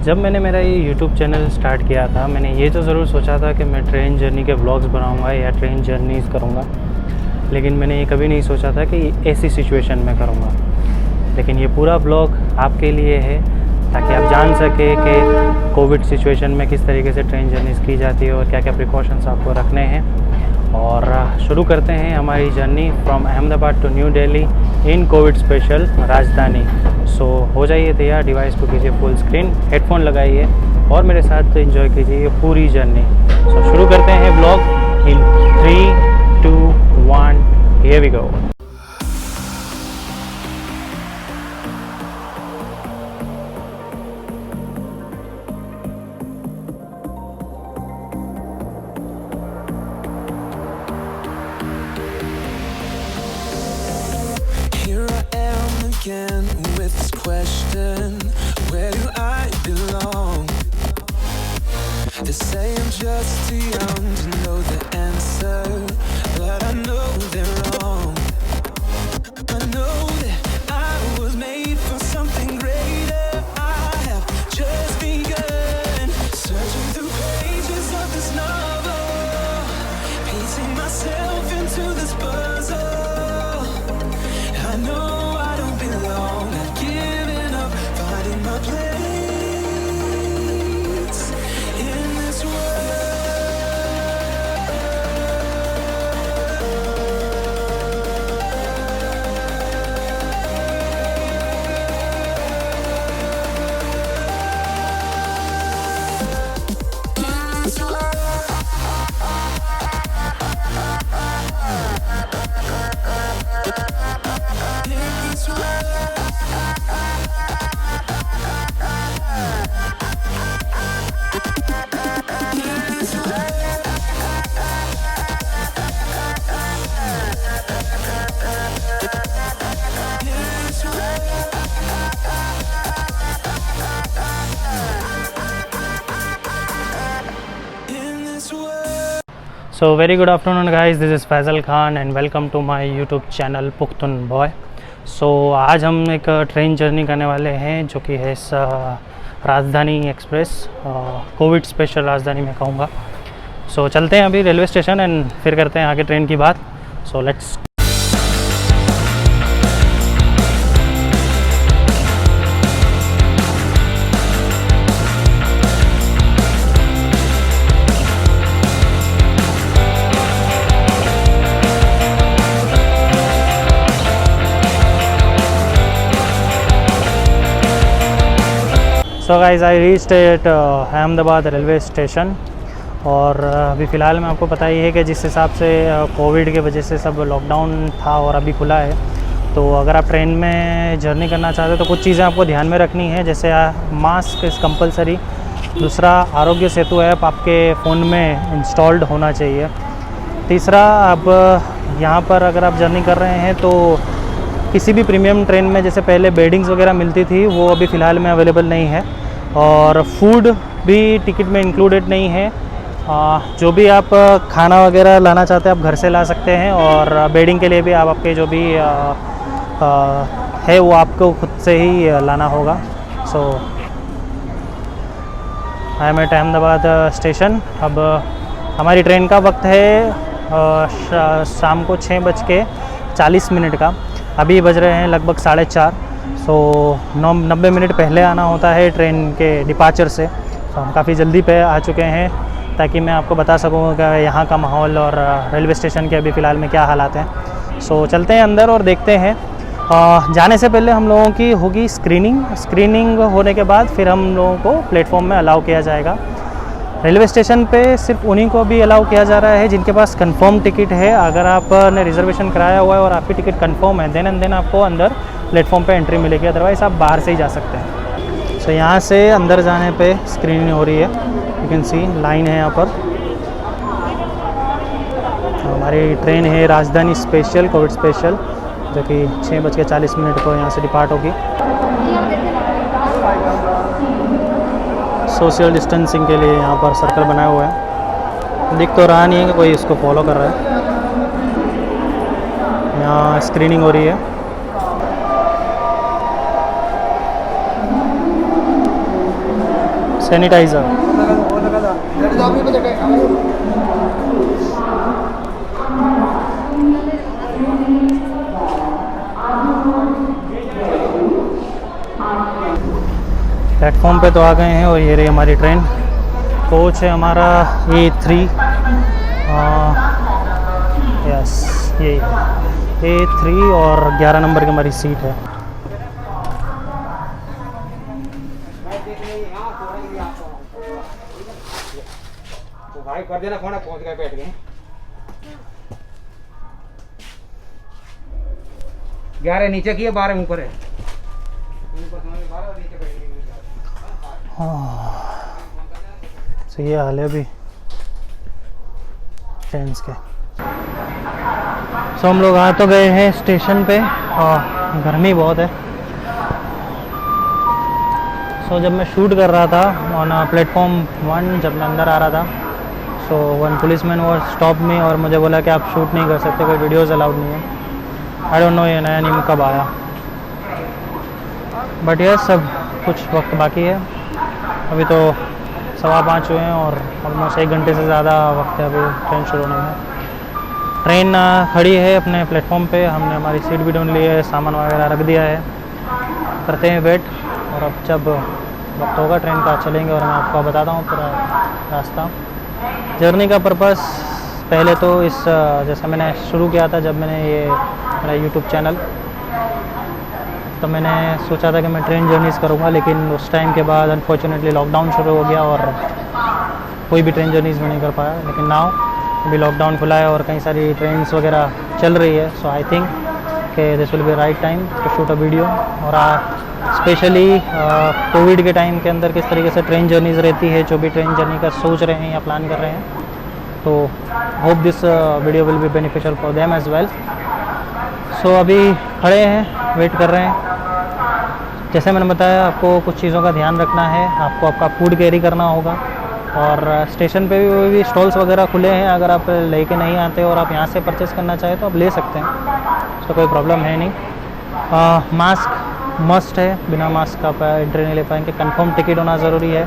जब मैंने मेरा ये यूट्यूब चैनल स्टार्ट किया था, मैंने ये तो ज़रूर सोचा था कि मैं ट्रेन जर्नी के व्लॉग्स बनाऊंगा या ट्रेन जर्नीज़ करूंगा, लेकिन मैंने ये कभी नहीं सोचा था कि ऐसी सिचुएशन में करूंगा। लेकिन ये पूरा व्लॉग आपके लिए है ताकि आप जान सके कि कोविड सिचुएशन में किस तरीके से ट्रेन जर्नीज़ की जाती है और क्या क्या प्रिकॉशंस आपको रखने हैं। और शुरू करते हैं हमारी journey from Ahmedabad to New Delhi in covid special Rajdhani. So हो जाइए तैयार, डिवाइस को कीजिए फुल स्क्रीन, हेडफोन लगाइए और मेरे साथ एंजॉय कीजिए ये पूरी जर्नी। सो शुरू करते हैं blog in 3, 2, 1, here we go. With this question, where do I belong? They say I'm just too young to know the answer, but I know they're wrong. I know that I was made for something greater. I have just begun searching through pages of this novel, piecing myself into this puzzle. I know So very good afternoon guys, this is Faisal Khan and welcome to my YouTube channel Pukhtoon boy. So आज हम एक train journey करने वाले हैं जो कि है राजधानी एक्सप्रेस, कोविड स्पेशल राजधानी में कहूँगा। सो चलते हैं अभी रेलवे स्टेशन एंड फिर करते हैं आगे ट्रेन की बात। So let's. So guys I reached eight Ahmedabad railway station. और अभी फ़िलहाल में आपको पता ही है कि जिस हिसाब से कोविड के वजह से सब लॉकडाउन था और अभी खुला है, तो अगर आप ट्रेन में जर्नी करना चाहते हो तो कुछ चीज़ें आपको ध्यान में रखनी है, जैसे मास्क इज़ कंपलसरी। दूसरा, आरोग्य सेतु ऐप आपके फ़ोन में इंस्टॉल्ड होना चाहिए। तीसरा, अब यहाँ पर अगर आप जर्नी कर रहे हैं तो किसी भी प्रीमियम ट्रेन में जैसे पहले बेडिंग्स वगैरह मिलती थी वो अभी फ़िलहाल में अवेलेबल नहीं है, और फूड भी टिकट में इंक्लूडेड नहीं है। जो भी आप खाना वगैरह लाना चाहते हैं आप घर से ला सकते हैं, और बेडिंग के लिए भी आपके जो भी है वो आपको खुद से ही लाना होगा। So I am at Ahmedabad station. अब हमारी ट्रेन का वक्त है शाम को 6:40 का। अभी बज रहे हैं लगभग 4:30। सो 90 मिनट पहले आना होता है ट्रेन के डिपार्चर से। तो हम काफ़ी जल्दी पे आ चुके हैं ताकि मैं आपको बता सकूँ कि यहाँ का माहौल और रेलवे स्टेशन के अभी फ़िलहाल में क्या हालात हैं। सो चलते हैं अंदर और देखते हैं। जाने से पहले हम लोगों की होगी स्क्रीनिंग होने के बाद फिर हम लोगों को प्लेटफॉर्म में अलाउ किया जाएगा। रेलवे स्टेशन पे सिर्फ उन्हीं को भी अलाउ किया जा रहा है जिनके पास कंफर्म टिकट है। अगर आपने रिजर्वेशन कराया हुआ है और आपकी टिकट कंफर्म है देन आपको अंदर प्लेटफॉर्म पे एंट्री मिलेगी, अदरवाइज़ आप बाहर से ही जा सकते हैं। सो यहाँ से अंदर जाने पे स्क्रीनिंग हो रही है, यू कैन सी लाइन है यहाँ पर। हमारी ट्रेन है राजधानी स्पेशल, कोविड स्पेशल, जो कि 6:40 को यहाँ से डिपार्ट होगी। सोशल डिस्टेंसिंग के लिए यहाँ पर सर्कल बनाया हुआ है। दिख तो रहा नहीं है कि कोई इसको फॉलो कर रहा है। यहाँ स्क्रीनिंग हो रही है। सैनिटाइज़र। प्लेटफॉर्म पे तो आ गए हैं और ये रही हमारी ट्रेन। कोच है हमारा A3, यस यही A3 और 11 नंबर की हमारी सीट है। तो भाई कर देना फोन, पहुंच गए, बैठ गए। 11 नीचे किए, 12 ऊपर है। तो ये हाल है अभी ट्रेन्स के। सो हम लोग आ तो गए हैं स्टेशन पे और गर्मी बहुत है। सो जब मैं शूट कर रहा था ऑन प्लेटफॉर्म 1, जब मैं अंदर आ रहा था, सो वन पुलिसमैन वो स्टॉप में और मुझे बोला कि आप शूट नहीं कर सकते, कोई वीडियोज़ अलाउड नहीं है। आई डोंट नो ये नया नियम कब आया, बट ये सब कुछ वक्त बाकी है। अभी तो 5:15 हुए हैं और ऑलमोस्ट 1 घंटे से ज़्यादा वक्त है अभी ट्रेन शुरू होने में। ट्रेन खड़ी है अपने प्लेटफॉर्म पे, हमने हमारी सीट भी ढूंढ ली है, सामान वगैरह रख दिया है, करते हैं वेट। और अब जब वक्त होगा ट्रेन का चलेंगे और मैं आपको बताता हूँ पूरा रास्ता। जर्नी का पर्पस पहले तो इस जैसे मैंने शुरू किया था जब मैंने ये मेरा यूट्यूब चैनल, तो मैंने सोचा था कि मैं ट्रेन जर्नीज़ करूँगा, लेकिन उस टाइम के बाद अनफॉर्चुनेटली लॉकडाउन शुरू हो गया और कोई भी ट्रेन जर्नीज़ में नहीं कर पाया। लेकिन नाउ अभी लॉकडाउन खुला है और कई सारी ट्रेन्स वगैरह चल रही है, सो आई थिंक कि this will be right time to shoot a video. और स्पेशली कोविड के टाइम के अंदर किस तरीके से ट्रेन जर्नीज़ रहती है, जो भी ट्रेन जर्नी का सोच रहे हैं या प्लान कर रहे हैं, तो hope this video will be beneficial for them as well. So अभी खड़े हैं, वेट कर रहे हैं। जैसे मैंने बताया आपको कुछ चीज़ों का ध्यान रखना है, आपको आपका फूड कैरी करना होगा और स्टेशन पे भी स्टॉल्स वगैरह खुले हैं, अगर आप लेके नहीं आते और आप यहाँ से परचेज़ करना चाहें तो आप ले सकते हैं, तो कोई प्रॉब्लम है नहीं। मास्क मस्ट है, बिना मास्क आप एंट्री नहीं ले पाएंगे। कंफर्म टिकट होना ज़रूरी है,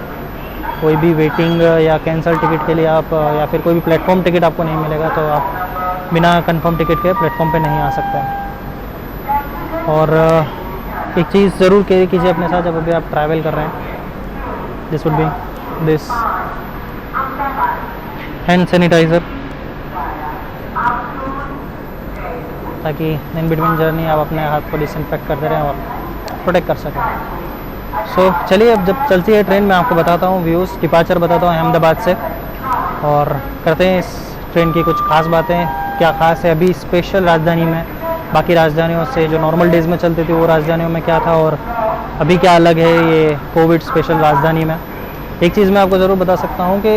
कोई भी वेटिंग या कैंसिल टिकट के लिए आप या फिर कोई भी प्लेटफॉर्म टिकट आपको नहीं मिलेगा तो आप बिना कंफर्म टिकट के प्लेटफॉर्म पे नहीं आ सकते। और एक चीज़ ज़रूर कैरी कीजिए अपने साथ जब अभी आप ट्रैवल कर रहे हैं, this would be this hand sanitizer, ताकि इन बिटवीन जर्नी आप अपने हाथ को डिसइंफेक्ट करते रहें और प्रोटेक्ट कर सकें। सो चलिए अब जब चलती है ट्रेन मैं आपको बताता हूँ व्यूज़, डिपार्चर बताता हूँ अहमदाबाद से, और करते हैं इस ट्रेन की कुछ खास बातें, क्या ख़ास है अभी स्पेशल राजधानी में बाकी राजधानियों से, जो नॉर्मल डेज़ में चलती थी वो राजधानियों में क्या था और अभी क्या अलग है ये कोविड स्पेशल राजधानी में। एक चीज़ मैं आपको ज़रूर बता सकता हूँ कि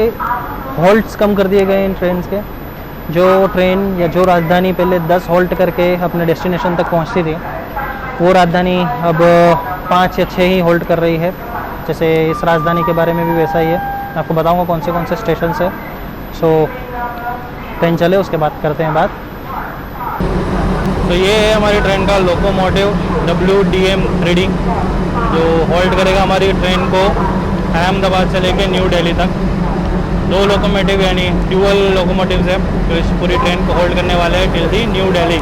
हॉल्ट्स कम कर दिए गए इन ट्रेन के। जो ट्रेन या जो राजधानी पहले 10 हॉल्ट करके अपने डेस्टिनेशन तक पहुँचती थी, वो राजधानी अब 5 या 6 ही होल्ड कर रही है। जैसे इस राजधानी के बारे में भी वैसा ही है, मैं आपको बताऊंगा कौन से स्टेशन से। सो ट्रेन चले उसके बाद करते हैं बात। तो ये है हमारी ट्रेन का लोकोमोटिव WDM 3D, जो होल्ड करेगा हमारी ट्रेन को अहमदाबाद से लेकर न्यू दिल्ली तक। 2 लोकोमोटिव यानी ड्यूअल लोकोमोटिव्स है जो इस पूरी ट्रेन को होल्ड करने वाले हैं till the new Delhi.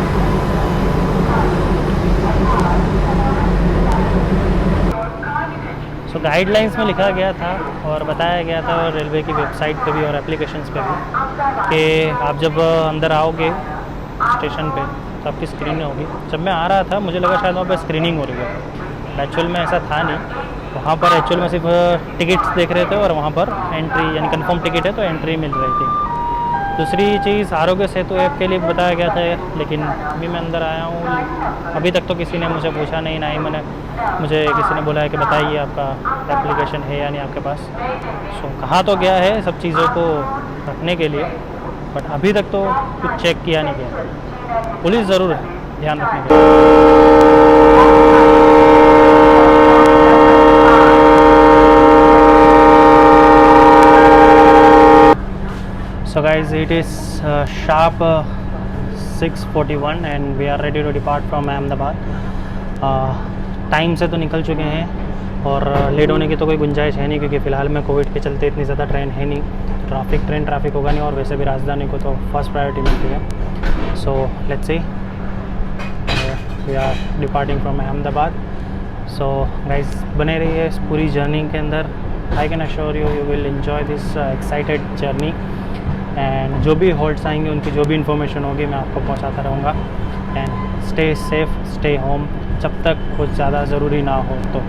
So guidelines में लिखा गया था और बताया गया था रेलवे की वेबसाइट पे भी और एप्लीकेशंस पे भी कि आप जब अंदर आओगे स्टेशन पे तो आपकी स्क्रीनिंग होगी। जब मैं आ रहा था मुझे लगा शायद वहाँ पे स्क्रीनिंग हो रही है, एक्चुअल में ऐसा था नहीं। वहाँ पर एक्चुअल में सिर्फ टिकट्स देख रहे थे और वहाँ पर एंट्री यानी कंफर्म टिकट है तो एंट्री मिल रही थी। दूसरी चीज़ आरोग्य सेतु ऐप के लिए बताया गया था, लेकिन अभी मैं अंदर आया हूँ, अभी तक तो किसी ने मुझे पूछा नहीं, ना ही मुझे किसी ने बोला है कि बताइए आपका एप्लीकेशन है या नहीं आपके पास। सो कहा तो गया है सब चीज़ों को रखने के लिए, बट अभी तक तो कुछ चेक किया नहीं गया। पुलिस ज़रूर है ध्यान रखने के लिए। So guys, it is sharp 6:41 and we are ready to depart from Ahmedabad. Time से तो निकल चुके हैं और लेट होने की तो कोई गुंजाइश है नहीं, क्योंकि फ़िलहाल में कोविड के चलते इतनी ज़्यादा ट्रेन है नहीं, ट्रैफिक होगा नहीं, और वैसे भी राजधानी को तो फर्स्ट प्रायोरिटी मिलती है। So let's see, we are departing from Ahmedabad. So guys बने रहिए इस पूरी जर्नी के अंदर। I can assure you will enjoy this excited journey, and जो भी हॉल्ट्स आएंगे उनकी जो भी इन्फॉर्मेशन होगी मैं आपको पहुंचाता रहूँगा। And stay safe, stay home, जब तक कुछ ज़्यादा ज़रूरी ना हो तो।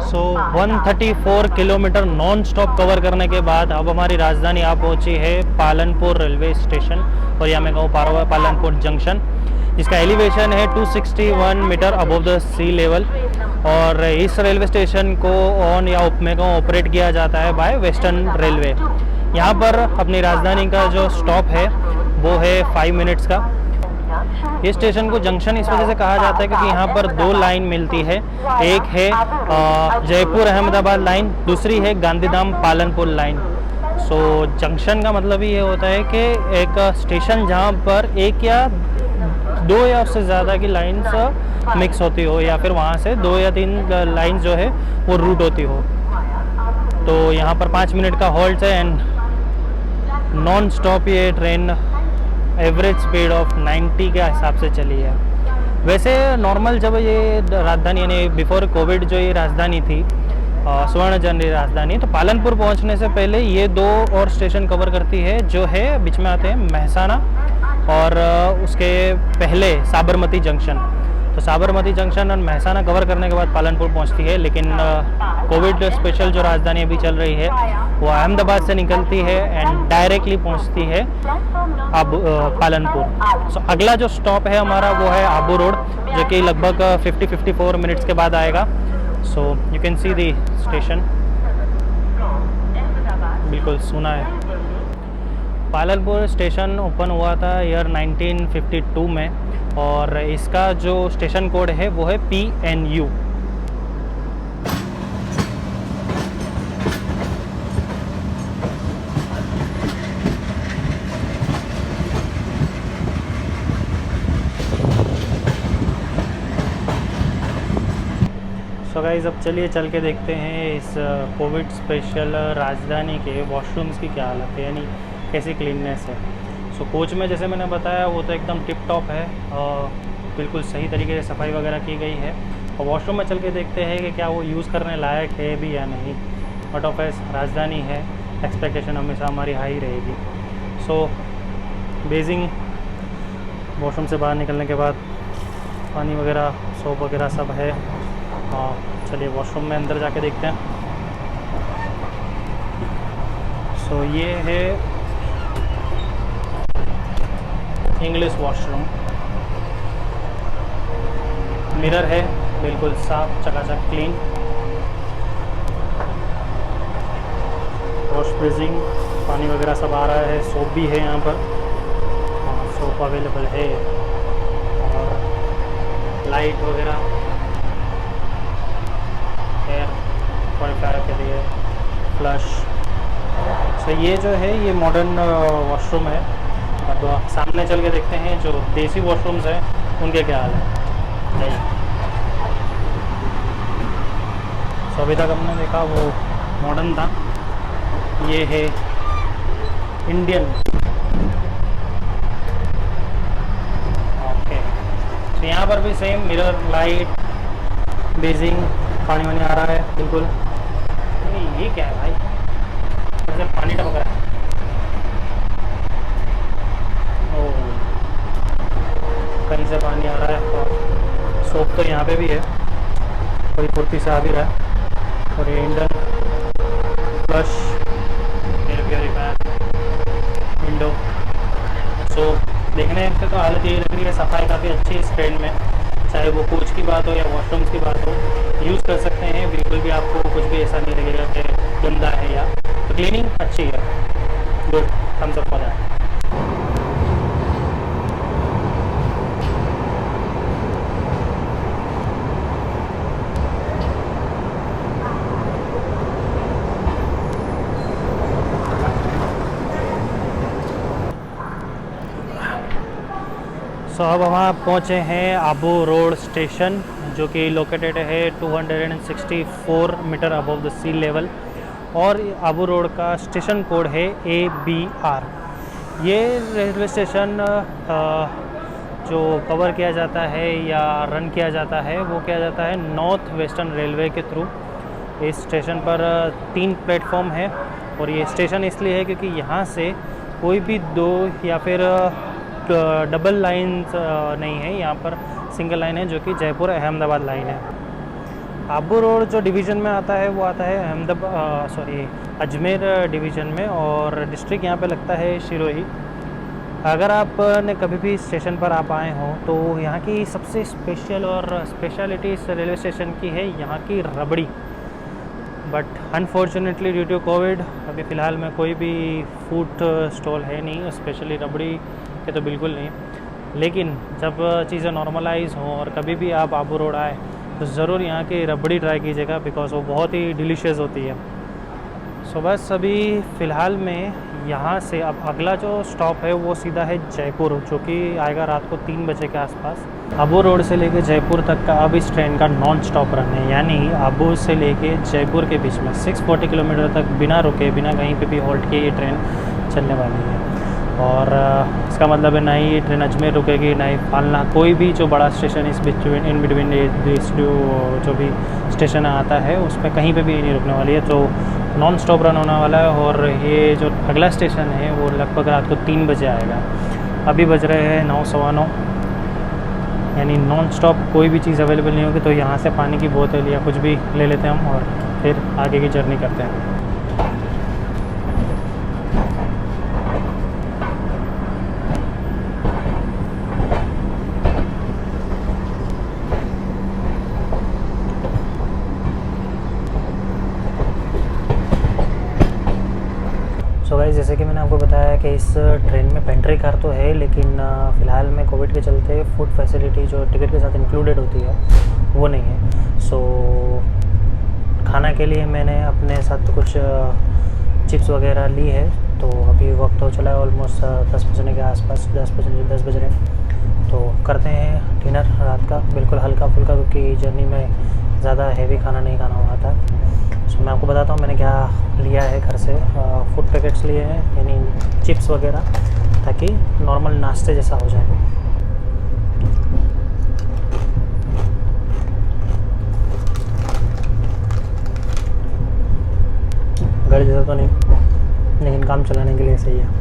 सो 134 किलोमीटर नॉन स्टॉप कवर करने के बाद अब हमारी राजधानी आ पहुंची है पालनपुर रेलवे स्टेशन, और या मैं कहूँ पालनपुर जंक्शन। इसका एलिवेशन है 261 metre above the sea level, और इस रेलवे स्टेशन को ऑन या ऑपरेट किया जाता है बाय वेस्टर्न रेलवे। यहाँ पर अपनी राजधानी का जो स्टॉप है वो है 5 मिनट्स का। इस स्टेशन को जंक्शन इस वजह से कहा जाता है क्योंकि यहाँ पर 2 लाइन मिलती है, एक है जयपुर अहमदाबाद लाइन, दूसरी है गांधीधाम पालनपुर लाइन। सो जंक्शन का मतलब ही ये होता है कि एक स्टेशन जहाँ पर एक या 2 या उससे ज़्यादा की लाइन्स मिक्स होती हो, या फिर वहाँ से 2 या 3 लाइन जो है वो रूट होती हो। तो यहाँ पर 5 मिनट का हॉल्ट है, एंड नॉन स्टॉप ये ट्रेन एवरेज स्पीड ऑफ 90 के हिसाब से चली है। वैसे नॉर्मल जब ये राजधानी यानी बिफोर कोविड जो ये राजधानी थी, स्वर्ण जयंती राजधानी, तो पालनपुर पहुंचने से पहले ये 2 और स्टेशन कवर करती है, जो है बीच में आते हैं महसाना, और उसके पहले साबरमती जंक्शन। तो साबरमती जंक्शन और महसाना कवर करने के बाद पालनपुर पहुंचती है। लेकिन कोविड स्पेशल जो राजधानी अभी चल रही है वो अहमदाबाद से निकलती है एंड डायरेक्टली पहुंचती है अब पालनपुर। सो अगला जो स्टॉप है हमारा वो है आबू रोड, जो कि लगभग 50-54 मिनट्स के बाद आएगा। So you can see the station, बिल्कुल सुना है। पालनपुर स्टेशन ओपन हुआ था ईयर 1952 में, और इसका जो स्टेशन कोड है वो है PNU। सो गाइस अब चलिए चल के देखते हैं इस कोविड स्पेशल राजधानी के वॉशरूम्स की क्या हालत है, यानी कैसी क्लीननेस है। सो कोच में जैसे मैंने बताया वो तो एकदम टिप टॉप है, बिल्कुल सही तरीके से सफाई वगैरह की गई है। और वॉशरूम में चल के देखते हैं कि क्या वो यूज़ करने लायक है भी या नहीं। बट ऑफ एस राजधानी है, एक्सपेक्टेशन हमेशा हमारी हाई रहेगी। सो बेसिंग वॉशरूम से बाहर निकलने के बाद पानी वगैरह सोप वगैरह सब है। चलिए वॉशरूम में अंदर जाके देखते हैं। सो ये है इंग्लिश वॉशरूम, मिरर है, बिल्कुल साफ चकाचक क्लीन। वॉश बेसिंग, पानी वगैरह सब आ रहा है, सोप भी है यहाँ पर, सोप अवेलेबल है, और लाइट वगैरह एयर प्योरीफायर के लिए फ्लश। सो ये जो है ये मॉडर्न वॉशरूम है। अब सामने चल के देखते हैं जो देसी वॉशरूम्स हैं उनके क्या हाल है। सो अभी तक हमने देखा वो मॉडर्न था, ये है इंडियन। ओके तो यहाँ पर भी सेम मिरर लाइट बेजिंग पानी वानी आ रहा है बिल्कुल। ये क्या है भाई, जैसे पानी टपक रहा है। ओह, कहीं से पानी आ रहा है और सोप तो यहाँ पे भी है, कोई फुर्ती से आ भी रहा है। और ये इंडन flush air purifier window. So देखने से तो हालत यही लग रही है, सफाई काफ़ी अच्छी है इस ट्रेन में, चाहे वो कोच की बात हो या वॉशरूम्स की बात हो, यूज़ कर सकते हैं। बिल्कुल भी आपको कुछ भी ऐसा नहीं लगेगा कि गंदा है या, तो क्लीनिंग अच्छी है, good, thumbs up for that. So अब हम पहुँचे हैं आबू रोड स्टेशन, जो कि लोकेटेड है 264 metre above the sea level, और आबू रोड का स्टेशन कोड है ABR। ये रेलवे स्टेशन जो कवर किया जाता है या रन किया जाता है वो किया जाता है नॉर्थ वेस्टर्न रेलवे के थ्रू। इस स्टेशन पर 3 प्लेटफॉर्म है, और ये स्टेशन इसलिए है क्योंकि यहाँ से कोई भी 2 या फिर डबल लाइन्स नहीं है, यहाँ पर सिंगल लाइन है जो कि जयपुर अहमदाबाद लाइन है। आबू रोड जो डिवीज़न में आता है वो आता है अजमेर डिवीज़न में, और डिस्ट्रिक्ट यहाँ पे लगता है सिरोही। अगर आपने कभी भी स्टेशन पर आप आए हों तो यहाँ की सबसे स्पेशल और स्पेशलिटी इस रेलवे स्टेशन की है यहाँ की rabri. But unfortunately due to Covid अभी फ़िलहाल में कोई भी फूड स्टॉल है नहीं, स्पेशली रबड़ी के तो बिल्कुल नहीं। लेकिन जब चीज़ें नॉर्मलाइज हों और कभी भी आप आबू रोड आए तो ज़रूर यहाँ की रबड़ी ट्राई कीजिएगा, बिकॉज़ वो बहुत ही डिलीशियस होती है। सो बस अभी फ़िलहाल में यहाँ से अब अगला जो स्टॉप है वो सीधा है जयपुर, जो कि आएगा रात को 3 बजे के आसपास। आबू रोड से लेके जयपुर तक का अब इस ट्रेन का नॉन स्टॉप रन है, यानी आबू से लेके जयपुर के बीच में 640 किलोमीटर तक बिना रुके, बिना कहीं पे भी हॉल्ट किए ये ट्रेन चलने वाली है। और इसका मतलब है ना ही ये ट्रेन अजमेर रुकेगी, ना ही फालना, कोई भी जो बड़ा स्टेशन इस इन बिटवीन दिस जो भी स्टेशन आता है उस पर कहीं पे भी नहीं रुकने वाली है। तो नॉन स्टॉप रन होने वाला है, और ये जो अगला स्टेशन है वो लगभग रात को 3 बजे आएगा। अभी बज रहे हैं 9, सवा 9, यानी नॉन स्टॉप कोई भी चीज़ अवेलेबल नहीं होगी। तो यहाँ से पानी की बोतल या कुछ भी ले लेते हैं हम, और फिर आगे की जर्नी करते हैं। सो गाइस, जैसे कि मैंने आपको बताया कि इस ट्रेन में पेंट्री कार तो है, लेकिन फ़िलहाल में कोविड के चलते फूड फैसिलिटी जो टिकट के साथ इंक्लूडेड होती है वो नहीं है। सो खाना के लिए मैंने अपने साथ कुछ चिप्स वगैरह ली है। तो अभी वक्त हो चला है ऑलमोस्ट 10 बजने के आसपास, 10 बज रहे हैं। तो करते हैं डिनर रात का, बिल्कुल हल्का फुल्का, क्योंकि जर्नी में ज़्यादा हैवी खाना नहीं खाना हुआ था। सो मैं आपको बताता हूँ मैंने क्या लिया है घर से। फूड पैकेट्स लिए हैं, यानी चिप्स वगैरह, ताकि नॉर्मल नाश्ते जैसा हो जाए। घर जैसा तो नहीं, लेकिन काम चलाने के लिए सही है।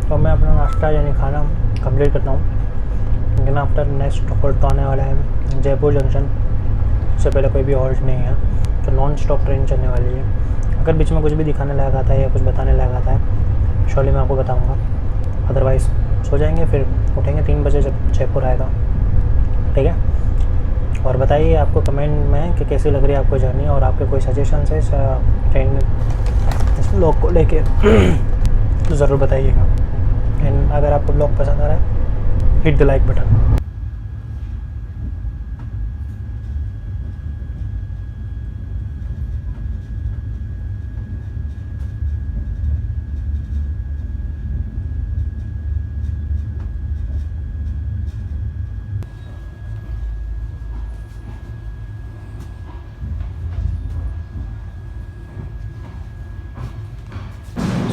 तो मैं अपना नाश्ता यानी खाना कंप्लीट करता हूँ, लेकिन आफ्टर नेक्स्ट हॉल्ट तो आने वाला है जयपुर जंक्शन। उससे पहले कोई भी हॉल्ट नहीं है, तो नॉन स्टॉप ट्रेन चलने वाली है। अगर बीच में कुछ भी दिखाने लायक आता है या कुछ बताने लायक आता है, श्योरली मैं आपको बताऊँगा। अदरवाइज़ सो जाएंगे, फिर उठेंगे 3 बजे जब जयपुर आएगा। ठीक है, और बताइए आपको कमेंट में कि कैसी लग रही है आपको जर्नी, और आपके कोई सजेशंस है इस ट्रेन इस ब्लॉग को लेके तो ज़रूर बताइएगा। एंड अगर आपको ब्लॉग पसंद आ रहा है, हिट द लाइक बटन।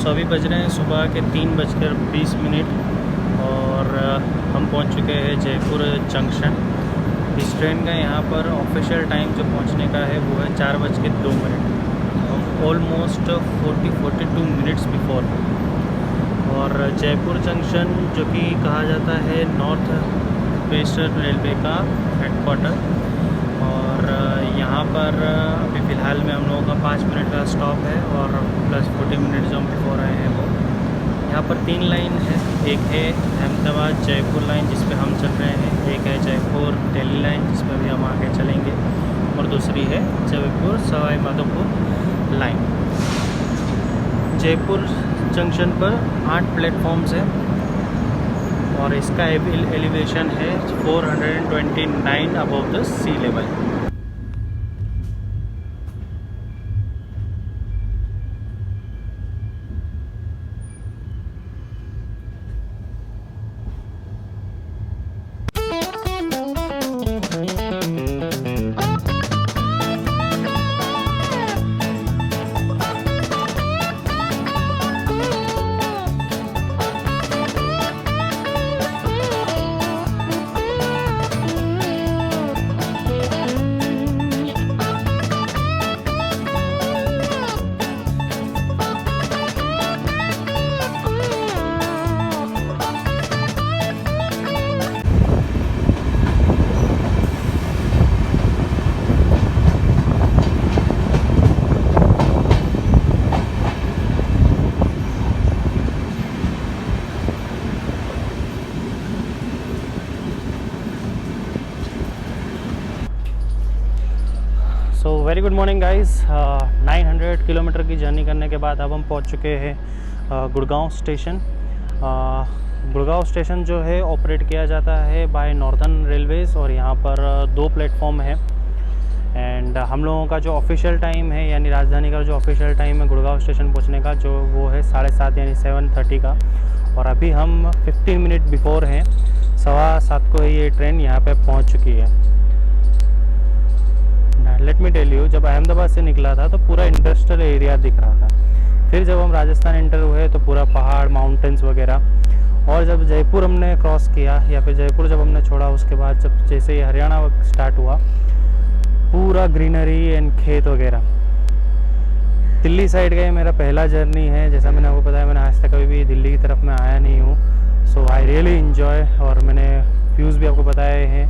सो अभी बज रहे हैं सुबह के 3:20 और हम पहुंच चुके हैं जयपुर जंक्शन। इस ट्रेन का यहाँ पर ऑफिशियल टाइम जो पहुंचने का है वो है 4:02। हम ऑलमोस्ट 42 मिनट्स बिफोर। और जयपुर जंक्शन जो कि कहा जाता है नॉर्थ वेस्टर्न रेलवे का हेडक्वार्टर, और यहाँ पर अभी फ़िलहाल में हम लोगों का 5 मिनट का स्टॉप है और प्लस 40 मिनट जो हम बिफोर आए हैं वो। यहाँ पर 3 लाइन है, एक है अहमदाबाद जयपुर लाइन जिस पे हम चल रहे हैं, एक है जयपुर दिल्ली लाइन जिस पे भी हम आगे चलेंगे, और दूसरी है जयपुर सवाई माधोपुर लाइन। जयपुर जंक्शन पर 8 प्लेटफॉर्म्स हैं और इसका एलिवेशन है 429 above the sea level. So very good morning guys. 900 kilometre की जर्नी करने के बाद अब हम पहुंच चुके हैं गुड़गांव स्टेशन। गुड़गांव स्टेशन जो है ऑपरेट किया जाता है बाय नॉर्दर्न रेलवेज़ और यहाँ पर 2 प्लेटफॉर्म है। एंड हम लोगों का जो ऑफिशियल टाइम है यानी राजधानी का जो ऑफिशियल टाइम है गुड़गांव स्टेशन पहुँचने का जो वो है 7:30 यानी 7:30 का, और अभी हम 15 मिनट बिफोर हैं। 7:15 को ये ट्रेन यहाँ पे पहुँच चुकी है। लेट मी टेल यू, जब अहमदाबाद से निकला था तो पूरा इंडस्ट्रियल एरिया दिख रहा था। फिर जब हम राजस्थान एंटर हुए तो पूरा पहाड़, माउंटेन्स वगैरह, और जब जयपुर हमने क्रॉस किया या फिर जयपुर जब हमने छोड़ा उसके बाद जब जैसे ही हरियाणा स्टार्ट हुआ, पूरा ग्रीनरी एंड खेत वगैरह। दिल्ली साइड का ये मेरा पहला जर्नी है। जैसा मैंने आपको बताया, मैंने आज तक कभी भी दिल्ली की तरफ में आया नहीं हूँ। सो आई रियली इन्जॉय, और मैंने व्यूज़ भी आपको बताए हैं।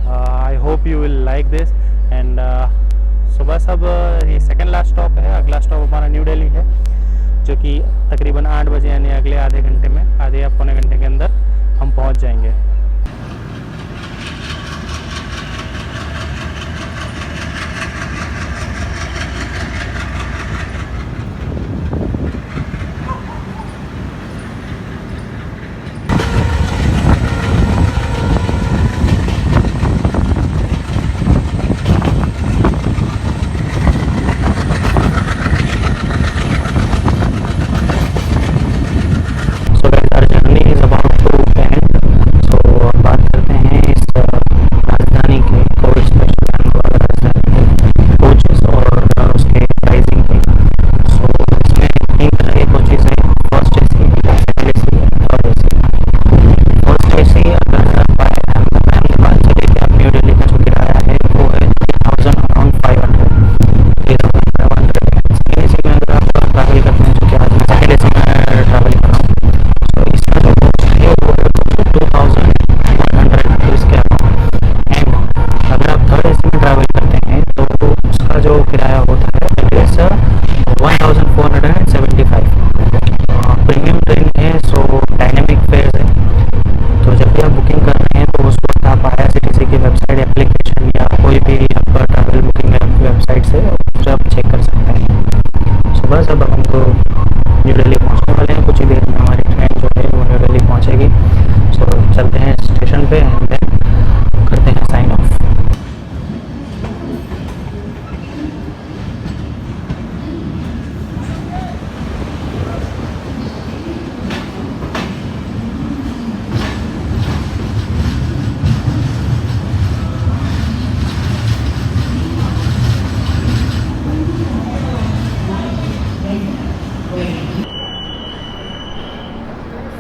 I hope you will like this. And so बस अब ये सेकंड लास्ट स्टॉप है। अगला स्टॉप हमारा न्यू दिल्ली है जो कि तकरीबन 8 बजे यानी अगले आधे घंटे में, आधे या पौने घंटे के अंदर हम पहुंच जाएंगे। Journey is about to end. So बात करते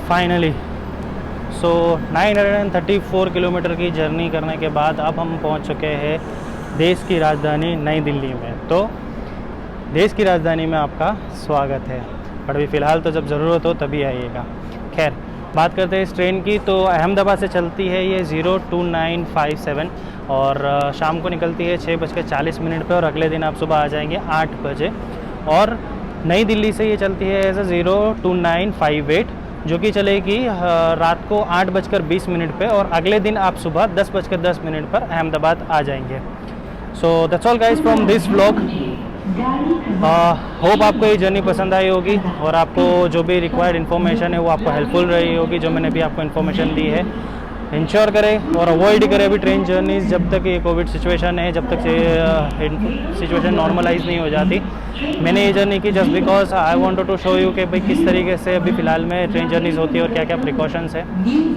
फाइनली सो 934 किलोमीटर की जर्नी करने के बाद अब हम पहुंच चुके हैं देश की राजधानी नई दिल्ली में। तो देश की राजधानी में आपका स्वागत है, बट अभी फ़िलहाल तो जब ज़रूरत हो तभी आइएगा। खैर, बात करते हैं इस ट्रेन की। तो अहमदाबाद से चलती है ये 02957 और शाम को निकलती है 6:40 पे और अगले दिन आप सुबह आ जाएंगे 8 बजे। और नई दिल्ली से ये चलती है एज 02958 जो कि चलेगी रात को 8:20 पे और अगले दिन आप सुबह 10:10 पर अहमदाबाद आ जाएंगे। सो that's all guys from this vlog. Hope आपको ये जर्नी पसंद आई होगी और आपको जो भी रिक्वायर्ड इन्फॉर्मेशन है वो आपको हेल्पफुल रही होगी, जो मैंने भी आपको इन्फॉर्मेशन दी है। इंश्योर करें और अवॉइड करें अभी ट्रेन जर्नीज़ जब तक ये कोविड सिचुएशन है, जब तक सिचुएशन नॉर्मलाइज नहीं हो जाती। मैंने ये जर्नी की just because I wanted to show you कि भाई किस तरीके से अभी फ़िलहाल में ट्रेन जर्नीज़ होती है और क्या क्या प्रिकॉशंस है।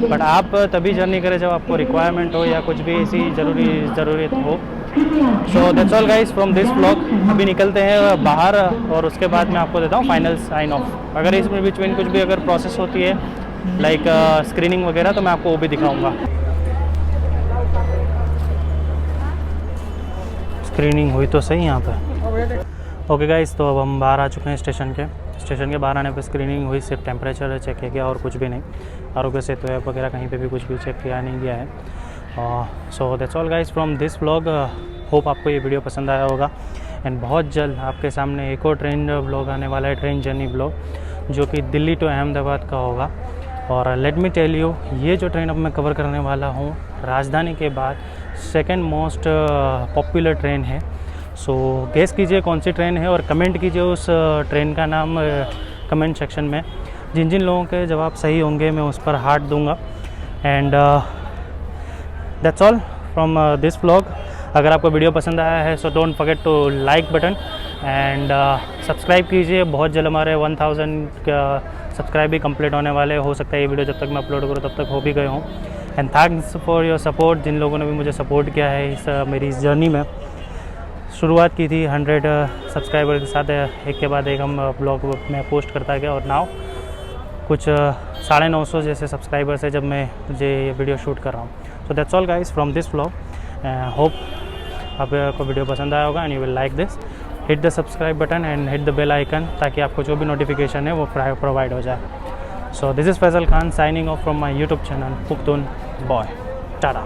बट आप तभी जर्नी करें जब आपको रिक्वायरमेंट हो या कुछ भी ऐसी ज़रूरत हो। सो that's all guys from this vlog. अभी निकलते हैं बाहर और उसके बाद मैं आपको देता हूँ फाइनल साइन ऑफ। अगर इसमें बिटवीन कुछ भी अगर प्रोसेस होती है लाइक स्क्रीनिंग वगैरह तो मैं आपको वो भी दिखाऊंगा। स्क्रीनिंग हुई तो सही यहाँ पे। ओके गाइस, तो अब हम बाहर आ चुके हैं स्टेशन के बाहर आने पे स्क्रीनिंग हुई, सिर्फ टेम्परेचर चेक किया और कुछ भी नहीं। आरोग्य सेतु ऐप वगैरह कहीं पे भी कुछ भी चेक किया नहीं गया है। सो that's all guys from this vlog. Hope आपको ये वीडियो पसंद आया होगा एंड बहुत जल्द आपके सामने एक और ट्रेन व्लॉग आने वाला है, ट्रेन जर्नी व्लॉग, जो कि दिल्ली टू अहमदाबाद का होगा। और लेट मी टेल यू, ये जो ट्रेन अब मैं कवर करने वाला हूँ राजधानी के बाद सेकंड मोस्ट पॉपुलर ट्रेन है। सो गेस कीजिए कौन सी ट्रेन है और कमेंट कीजिए उस ट्रेन का नाम कमेंट सेक्शन में। जिन जिन लोगों के जवाब सही होंगे मैं उस पर हार्ट दूंगा। And that's all from this vlog. अगर आपको वीडियो पसंद आया है so don't forget to like button and subscribe कीजिए। बहुत जल्द हमारे 1000 सब्सक्राइब भी कंप्लीट होने वाले। हो सकता है ये वीडियो जब तक मैं अपलोड करूँ तब तक हो भी गए हों। And thanks for your support, जिन लोगों ने भी मुझे सपोर्ट किया है इस मेरी इस जर्नी में। शुरुआत की थी 100 सब्सक्राइबर के साथ, एक के बाद एक हम ब्लॉग में पोस्ट करता गया और नाउ कुछ 950 जैसे सब्सक्राइबर्स है जब मैं ये वीडियो शूट कर रहा हूँ। So that's all guys from this vlog. Hope आपको वीडियो पसंद आया होगा and you will like this. Hit the subscribe button and hit the bell icon ताकि आपको जो भी नोटिफिकेशन है वो प्रोवाइड हो जाए। So this is Faisal Khan signing off from my YouTube channel Pukhtoon boy. Tata.